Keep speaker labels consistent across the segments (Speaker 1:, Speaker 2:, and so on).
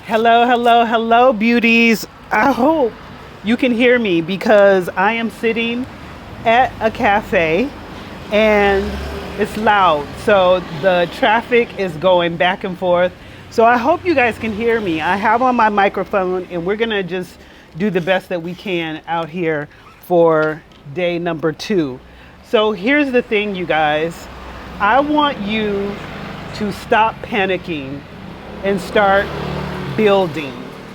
Speaker 1: Hello, hello, hello, beauties. I hope you can hear me because I am sitting at a cafe and it's loud. So the traffic is going back and forth. So I hope you guys can hear me. I have on my microphone and we're going to just do the best that we can out here for day number 2. So here's the thing, you guys. I want you to stop panicking and start building.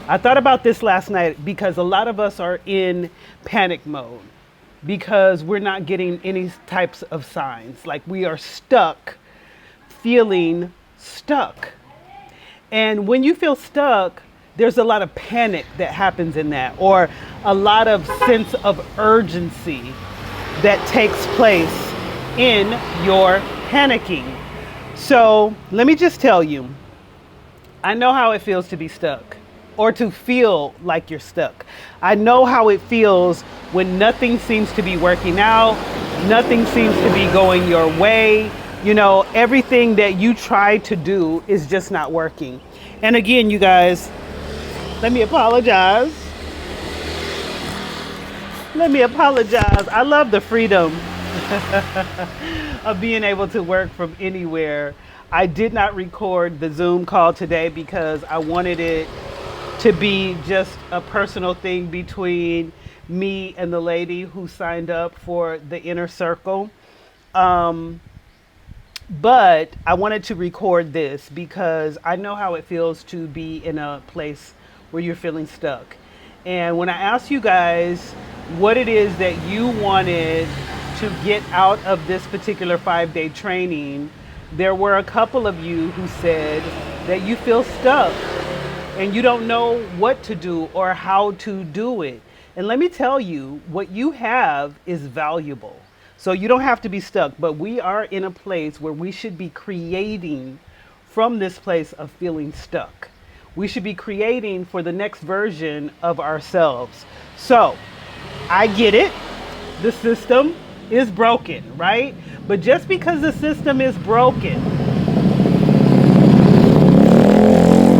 Speaker 1: I thought about this last night because a lot of us are in panic mode because we're not getting any types of signs. Like we are stuck, feeling stuck. And when you feel stuck, there's a lot of panic that happens in that, or a lot of sense of urgency that takes place in your panicking. So let me just tell you, I know how it feels to be stuck or to feel like you're stuck. I know how it feels when nothing seems to be working out, nothing seems to be going your way. You know, everything that you try to do is just not working. And again, you guys, let me apologize. I love the freedom of being able to work from anywhere. I did not record the Zoom call today because I wanted it to be just a personal thing between me and the lady who signed up for the inner circle. But I wanted to record this because I know how it feels to be in a place where you're feeling stuck. And when I asked you guys what it is that you wanted to get out of this particular 5-day training, there were a couple of you who said that you feel stuck and you don't know what to do or how to do it. And let me tell you, what you have is valuable. So you don't have to be stuck, but we are in a place where we should be creating from this place of feeling stuck. We should be creating for the next version of ourselves. So I get it. The system is broken, right? But just because the system is broken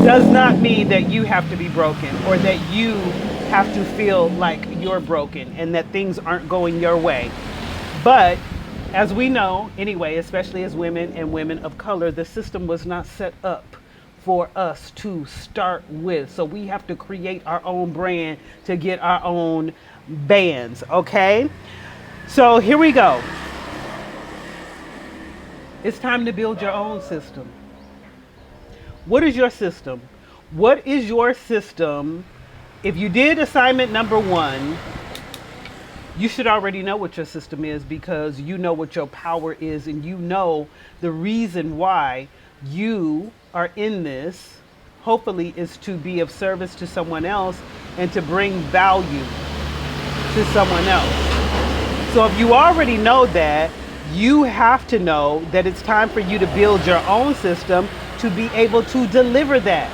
Speaker 1: does not mean that you have to be broken or that you have to feel like you're broken and that things aren't going your way. But as we know, anyway, especially as women and women of color, the system was not set up for us to start with. So we have to create our own brand to get our own bands, okay? So here we go. It's time to build your own system. What is your system? What is your system? If you did assignment number 1, you should already know what your system is because you know what your power is and you know the reason why you are in this, hopefully, is to be of service to someone else and to bring value to someone else. So if you already know that, you have to know that it's time for you to build your own system to be able to deliver that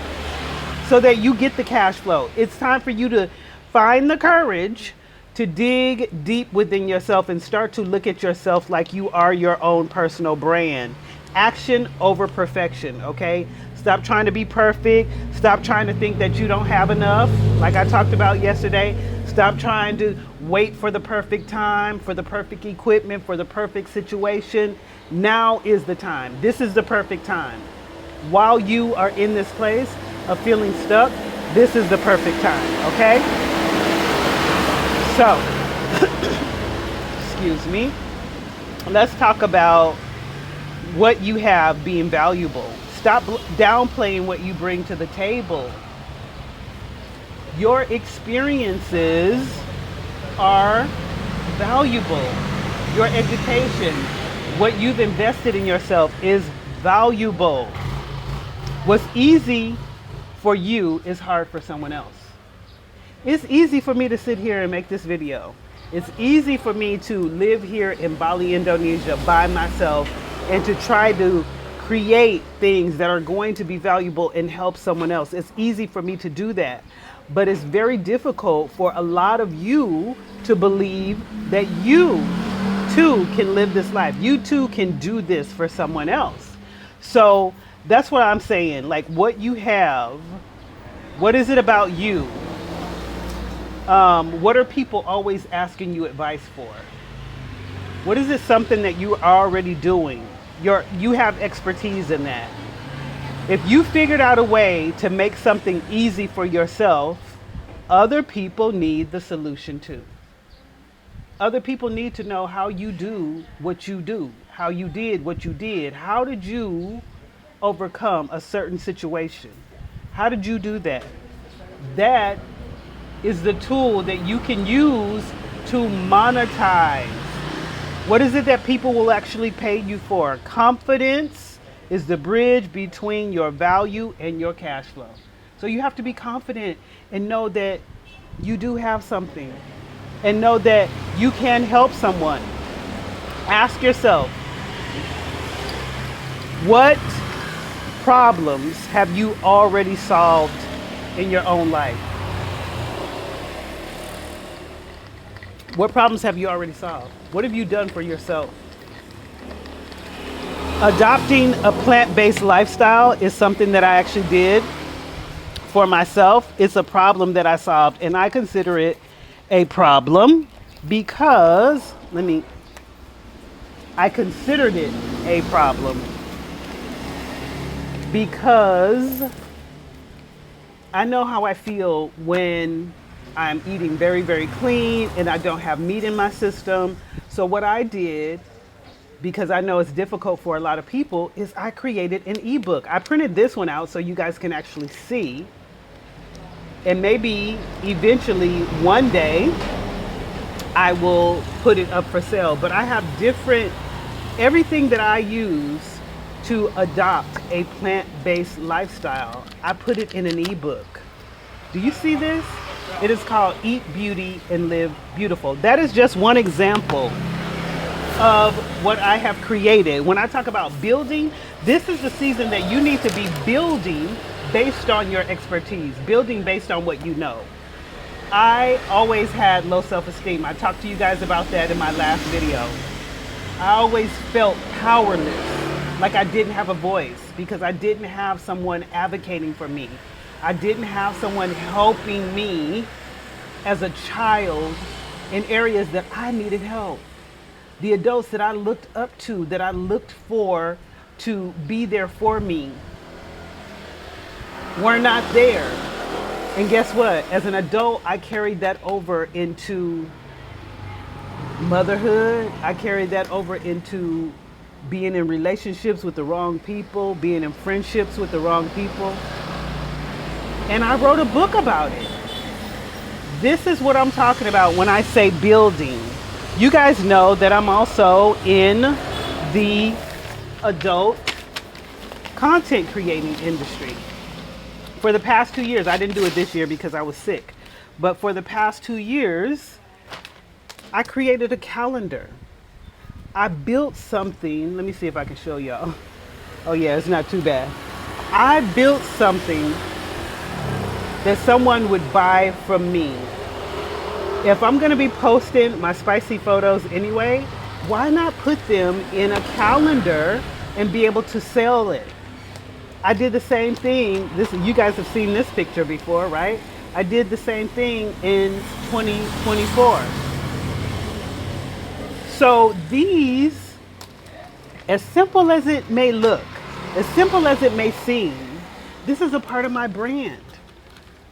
Speaker 1: so that you get the cash flow. It's time for you to find the courage to dig deep within yourself and start to look at yourself like you are your own personal brand. Action over perfection, okay? Stop trying to be perfect. Stop trying to think that you don't have enough, like I talked about yesterday. Stop trying to wait for the perfect time, for the perfect equipment, for the perfect situation. Now is the time. This is the perfect time. While you are in this place of feeling stuck, this is the perfect time, okay? So, excuse me. Let's talk about what you have being valuable. Stop downplaying what you bring to the table. Your experiences are valuable. Your education, what you've invested in yourself is valuable. What's easy for you is hard for someone else. It's easy for me to sit here and make this video. It's easy for me to live here in Bali, Indonesia by myself and to try to create things that are going to be valuable and help someone else. It's easy for me to do that. But it's very difficult for a lot of you to believe that you too can live this life. You too can do this for someone else. So that's what I'm saying. Like, what you have What is it about you? What are people always asking you advice for? What is it something that you are already doing? You have expertise in that. If you figured out a way to make something easy for yourself, other people need the solution too. Other people need to know how you do what you do, how you did what you did. How did you overcome a certain situation? How did you do that? That is the tool that you can use to monetize. What is it that people will actually pay you for? Confidence is the bridge between your value and your cash flow. So you have to be confident and know that you do have something, and know that you can help someone. Ask yourself, what problems have you already solved in your own life? What problems have you already solved? What have you done for yourself? Adopting a plant-based lifestyle is something that I actually did for myself. It's a problem that I solved, and I consider it a problem because, I considered it a problem because I know how I feel when I'm eating very, very clean and I don't have meat in my system. So what I did, because I know it's difficult for a lot of people, is I created an ebook. I printed this one out so you guys can actually see. And maybe eventually one day I will put it up for sale. But I have everything that I use to adopt a plant-based lifestyle. I put it in an ebook. Do you see this? It is called Eat Beauty and Live Beautiful. That is just one example of what I have created. When I talk about building, this is the season that you need to be building based on your expertise, building based on what you know. I always had low self-esteem. I talked to you guys about that in my last video. I always felt powerless, like I didn't have a voice because I didn't have someone advocating for me. I didn't have someone helping me as a child in areas that I needed help. The adults that I looked up to, that I looked for to be there for me, were not there. And guess what? As an adult, I carried that over into motherhood. I carried that over into being in relationships with the wrong people, being in friendships with the wrong people. And I wrote a book about it. This is what I'm talking about when I say building. You guys know that I'm also in the adult content creating industry. For the past 2 years, I didn't do it this year because I was sick, but for the past 2 years, I created a calendar. I built something. Let me see if I can show y'all. Oh yeah, it's not too bad. I built something that someone would buy from me. If I'm gonna be posting my spicy photos anyway, why not put them in a calendar and be able to sell it? I did the same thing. You guys have seen this picture before, right? I did the same thing in 2024. So these, as simple as it may look, as simple as it may seem, this is a part of my brand.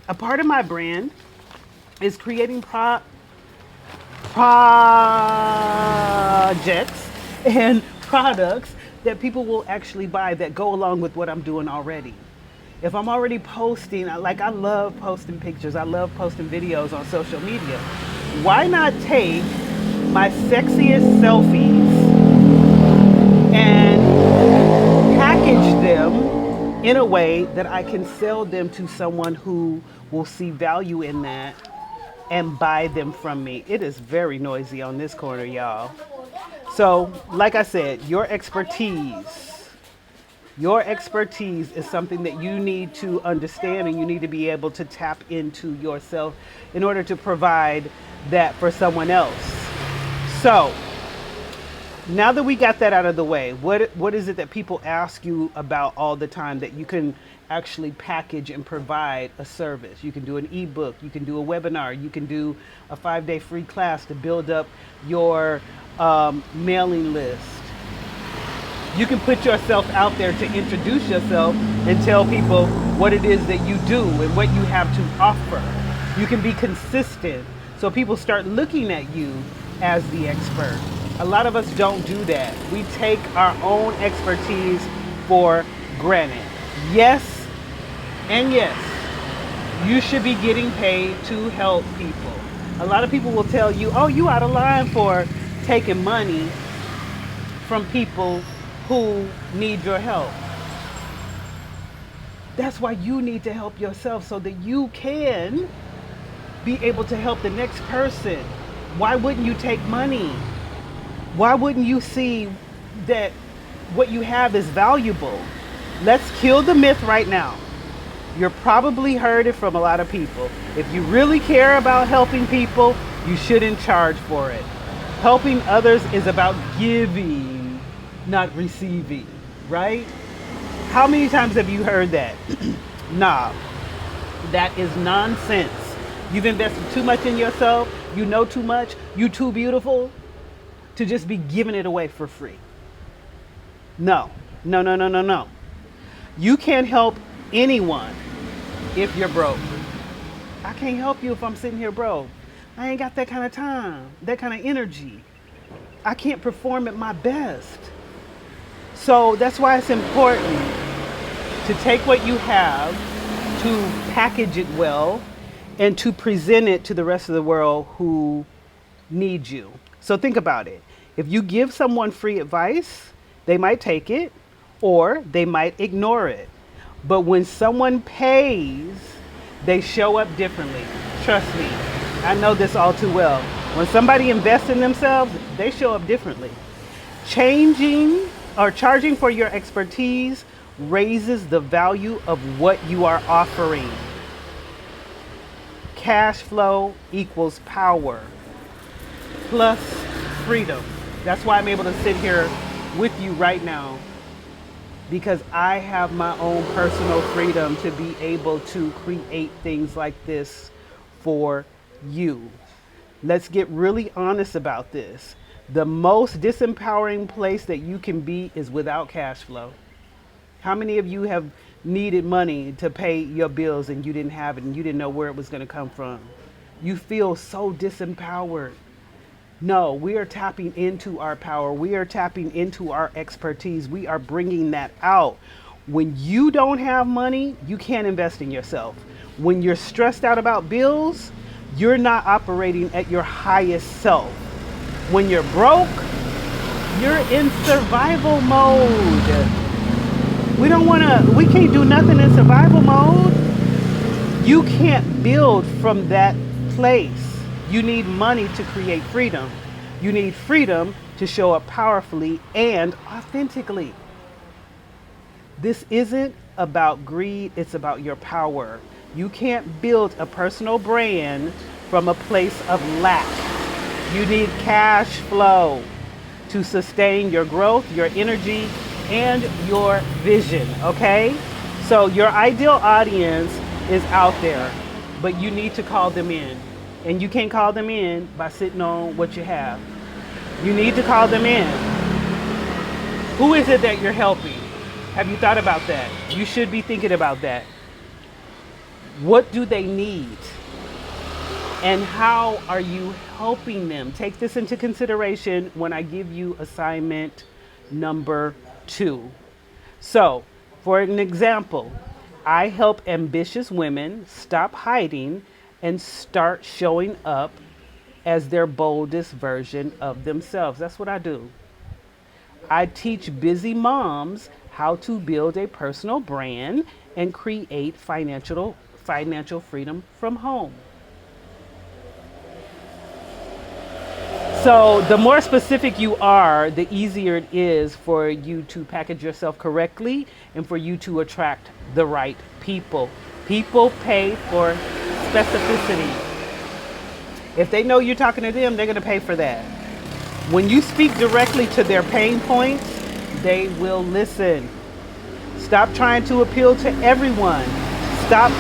Speaker 1: A part of my brand is creating projects and products that people will actually buy that go along with what I'm doing already. If I'm already posting, I love posting pictures, I love posting videos on social media. Why not take my sexiest selfies and package them in a way that I can sell them to someone who will see value in that and buy them from me. It is very noisy on this corner, y'all. So, like I said, your expertise is something that you need to understand, and you need to be able to tap into yourself in order to provide that for someone else. So, Now that we got that out of the way, what is it that people ask you about all the time that you can actually package and provide a service? You can do an ebook, you can do a webinar, you can do a 5-day free class to build up your mailing list. You can put yourself out there to introduce yourself and tell people what it is that you do and what you have to offer. You can be consistent so people start looking at you as the expert. A lot of us don't do that. We take our own expertise for granted. Yes, and yes, you should be getting paid to help people. A lot of people will tell you, oh, you out of line for taking money from people who need your help. That's why you need to help yourself so that you can be able to help the next person. Why wouldn't you take money? Why wouldn't you see that what you have is valuable? Let's kill the myth right now. You've probably heard it from a lot of people. If you really care about helping people, you shouldn't charge for it. Helping others is about giving, not receiving, right? How many times have you heard that? Nah, that is nonsense. You've invested too much in yourself. You know too much. You too beautiful to just be giving it away for free. No. You can't help anyone if you're broke. I can't help you if I'm sitting here broke. I ain't got that kind of time, that kind of energy. I can't perform at my best. So that's why it's important to take what you have, to package it well, and to present it to the rest of the world who need you. So think about it. If you give someone free advice, they might take it or they might ignore it. But when someone pays, they show up differently. Trust me, I know this all too well. When somebody invests in themselves, they show up differently. Changing or charging for your expertise raises the value of what you are offering. Cash flow equals power plus freedom. That's why I'm able to sit here with you right now, because I have my own personal freedom to be able to create things like this for you. Let's get really honest about this. The most disempowering place that you can be is without cash flow. How many of you have needed money to pay your bills and you didn't have it and you didn't know where it was going to come from? You feel so disempowered. No, we are tapping into our power. We are tapping into our expertise. We are bringing that out. When you don't have money, you can't invest in yourself. When you're stressed out about bills, you're not operating at your highest self. When you're broke, you're in survival mode. We can't do nothing in survival mode. You can't build from that place. You need money to create freedom. You need freedom to show up powerfully and authentically. This isn't about greed, it's about your power. You can't build a personal brand from a place of lack. You need cash flow to sustain your growth, your energy, and your vision, okay? So your ideal audience is out there, but you need to call them in. And you can't call them in by sitting on what you have. You need to call them in. Who is it that you're helping? Have you thought about that? You should be thinking about that. What do they need? And how are you helping them? Take this into consideration when I give you assignment number 2. So, for an example, I help ambitious women stop hiding and start showing up as their boldest version of themselves. That's what I do. I teach busy moms how to build a personal brand and create financial freedom from home. So the more specific you are, the easier it is for you to package yourself correctly and for you to attract the right people. People pay for specificity. If they know you're talking to them, they're going to pay for that. When you speak directly to their pain points, they will listen. Stop trying to appeal to everyone. Stop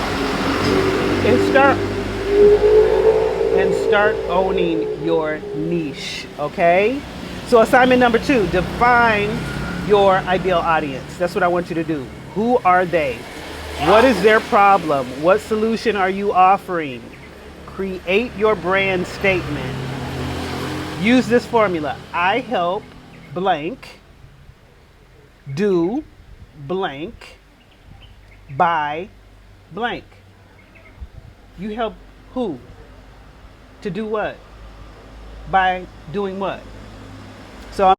Speaker 1: and start owning your niche, okay? So assignment number 2, define your ideal audience. That's what I want you to do. Who are they? What is their problem? What solution are you offering? Create your brand statement. Use this formula. I help blank do blank by blank. You help who? To do what? By doing what?